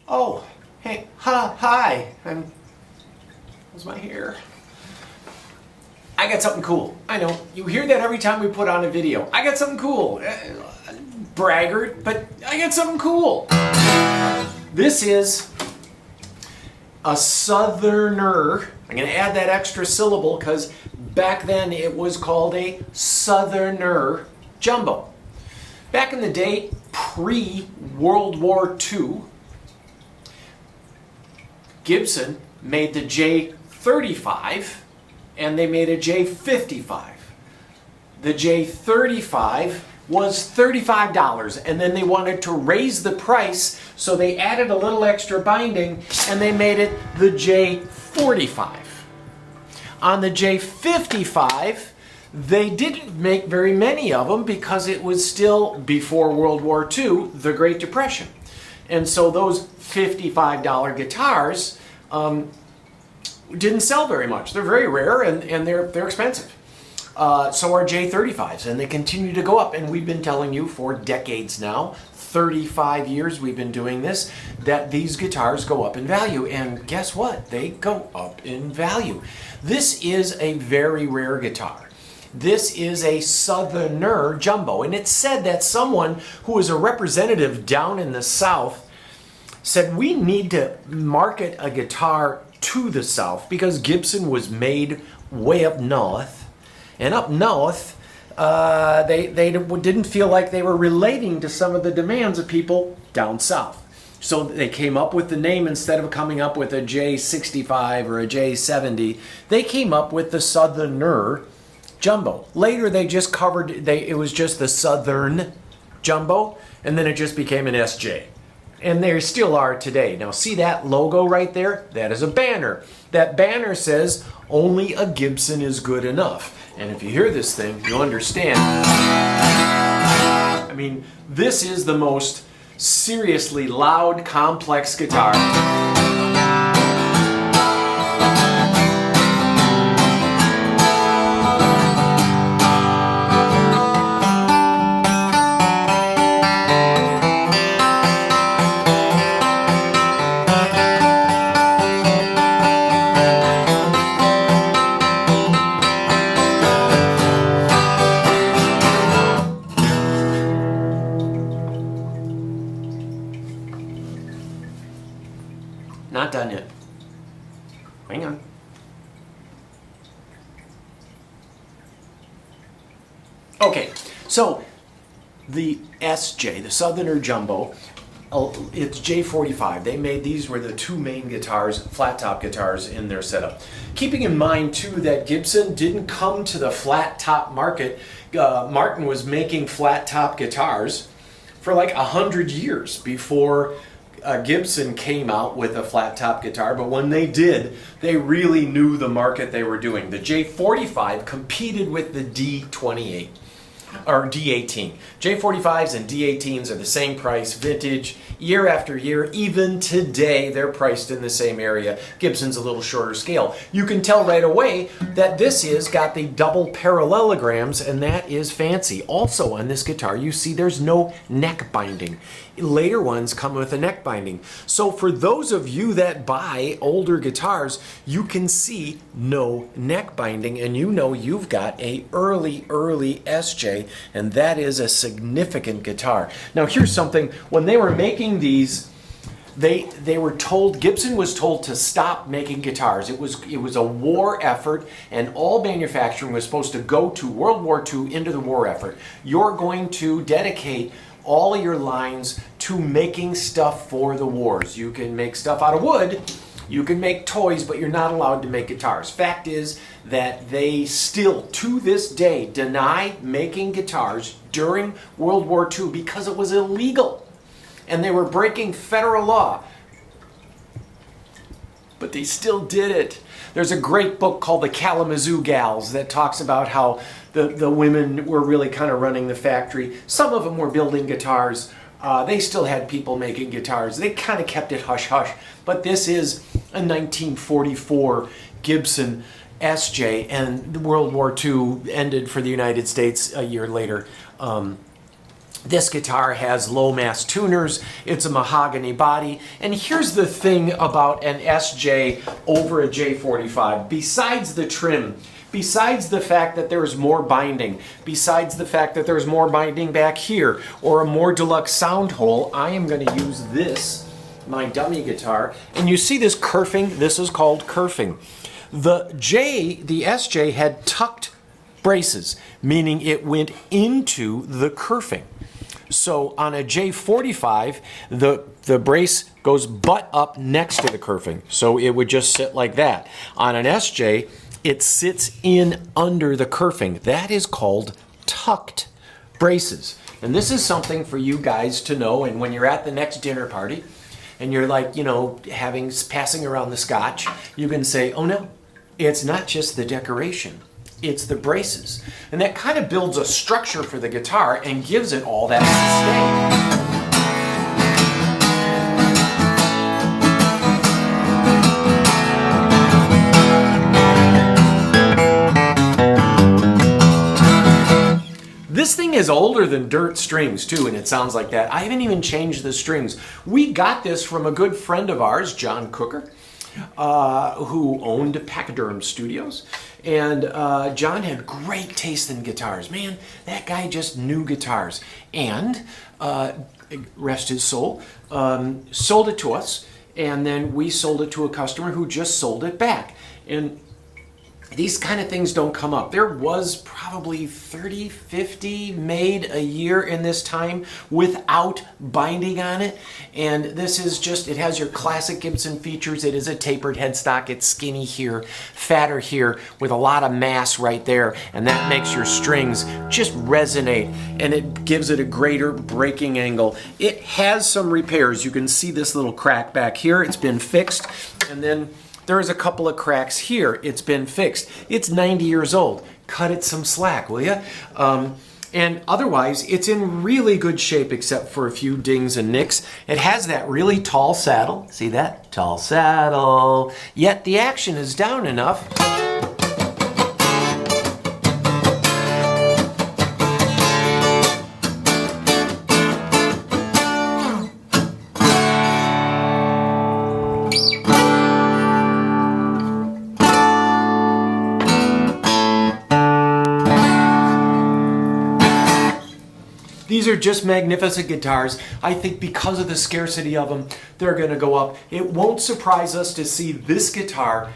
Oh, hey, hi. How's my hair? I got something cool. I know, you hear that every time we put on a video. I got something cool. Braggart, but I got something cool. This is a Southerner. I'm going to add that extra syllable because back then it was called a Southerner Jumbo. Back in the day, pre-World War II, Gibson made the J35 and they made a J55. The J35 was $35 and then they wanted to raise the price, so they added a little extra binding and they made it the J45. On the J55, they didn't make very many of them because it was still before World War II, the Great Depression. And so those $55 guitars didn't sell very much. They're very rare and they're expensive. So are J35s, and they continue to go up. And we've been telling you for decades now, 35 years we've been doing this, that these guitars go up in value. And guess what? They go up in value. This is a very rare guitar. This is a Southerner Jumbo, and it's said that someone who is a representative down in the South said we need to market a guitar to the South because Gibson was made way up north, and up north they didn't feel like they were relating to some of the demands of people down south. So they came up with the name. Instead of coming up with a J65 or a J70, they came up with the Southerner Jumbo. Later they just covered, it was just the Southern Jumbo, and then it just became an SJ. And they still are today. Now see that logo right there? That is a banner. That banner says, only a Gibson is good enough. And if you hear this thing, you'll understand. I mean, this is the most seriously loud, complex guitar. Not done yet. Hang on. Okay, so the SJ, the Southerner Jumbo, it's J45. They made these were the two main guitars, flat top guitars in their setup. Keeping in mind too that Gibson didn't come to the flat top market. Martin was making flat top guitars for like 100 years before Gibson came out with a flat top guitar, but when they did, they really knew the market they were doing. The J45 competed with the D28 or D18. J45s and D18s are the same price, vintage, year after year. Even today, they're priced in the same area. Gibson's a little shorter scale. You can tell right away that this is got the double parallelograms, and that is fancy. Also on this guitar, you see there's no neck binding. Later ones come with a neck binding. So for those of you that buy older guitars, you can see no neck binding, and you know you've got a early SJ, and that is a significant guitar. Now here's something, when they were making these, they were told, Gibson was told to stop making guitars. It was a war effort, and all manufacturing was supposed to go to World War II, into the war effort. You're going to dedicate all of your lines to making stuff for the wars. You can make stuff out of wood, you can make toys, but you're not allowed to make guitars. Fact is that they still, to this day, deny making guitars during World War II because it was illegal. And they were breaking federal law. But they still did it. There's a great book called The Kalamazoo Gals that talks about how the women were really kind of running the factory. Some of them were building guitars. They still had people making guitars. They kind of kept it hush-hush. But this is a 1944 Gibson SJ, and World War II ended for the United States a year later. This guitar has low mass tuners, it's a mahogany body, and here's the thing about an SJ over a J45, besides the trim, besides the fact that there's more binding, besides the fact that there's more binding back here, or a more deluxe sound hole, I am going to use this, my dummy guitar, and you see this kerfing, this is called kerfing. The SJ had tucked braces, meaning it went into the kerfing. So on a J45, the brace goes butt up next to the kerfing. So it would just sit like that. On an SJ, it sits in under the kerfing. That is called tucked braces. And this is something for you guys to know. And when you're at the next dinner party and you're like, you know, passing around the scotch, you can say, oh no, it's not just the decoration. It's the braces. And that kind of builds a structure for the guitar and gives it all that sustain. This thing is older than dirt strings too, and it sounds like that. I haven't even changed the strings. We got this from a good friend of ours, John Cooker, who owned Pachyderm Studios. And John had great taste in guitars. Man, that guy just knew guitars. And, rest his soul, sold it to us. And then we sold it to a customer who just sold it back. And these kind of things don't come up. There was probably 30, 50 made a year in this time without binding on it. And this is just, it has your classic Gibson features. It is a tapered headstock. It's skinny here, fatter here, with a lot of mass right there. And that makes your strings just resonate. And it gives it a greater breaking angle. It has some repairs. You can see this little crack back here. It's been fixed. And then there is a couple of cracks here. It's been fixed. It's 90 years old. Cut it some slack, will you? And otherwise, it's in really good shape except for a few dings and nicks. It has that really tall saddle. See that? Tall saddle. Yet the action is down enough. These are just magnificent guitars. I think because of the scarcity of them, they're going to go up. It won't surprise us to see this guitar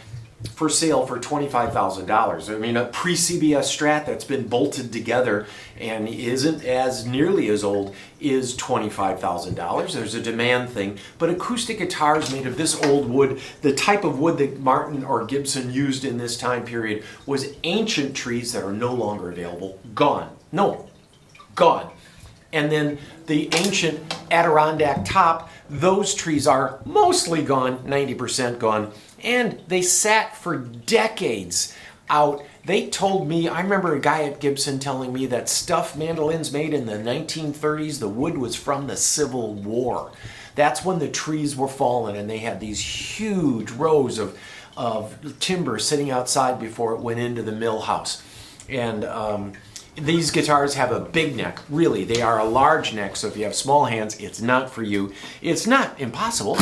for sale for $25,000. I mean, a pre-CBS Strat that's been bolted together and isn't as nearly as old is $25,000. There's a demand thing, but acoustic guitars made of this old wood, the type of wood that Martin or Gibson used in this time period was ancient trees that are no longer available. Gone. No. Gone. And then the ancient Adirondack top, those trees are mostly gone, 90% gone. And they sat for decades out. They told me, I remember a guy at Gibson telling me that stuff mandolins made in the 1930s, the wood was from the Civil War. That's when the trees were falling and they had these huge rows of timber sitting outside before it went into the mill house. And these guitars have a big neck. Really, they are a large neck, so if you have small hands, it's not for you. It's not impossible.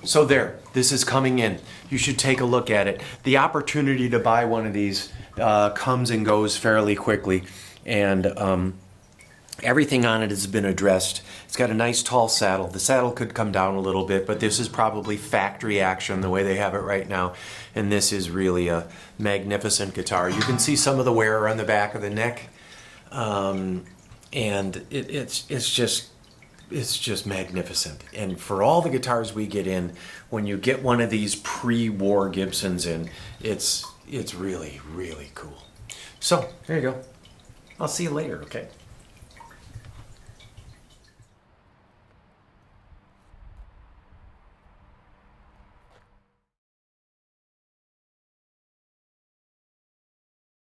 So there, this is coming in. You should take a look at it. The opportunity to buy one of these comes and goes fairly quickly, and everything on it has been addressed. It's got a nice tall saddle. The saddle could come down a little bit, but this is probably factory action the way they have it right now, and this is really a magnificent guitar. You can see some of the wear on the back of the neck, and it's just magnificent. And for all the guitars we get in, when you get one of these pre-war Gibsons in, it's really, really cool. So, there you go. I'll see you later, okay?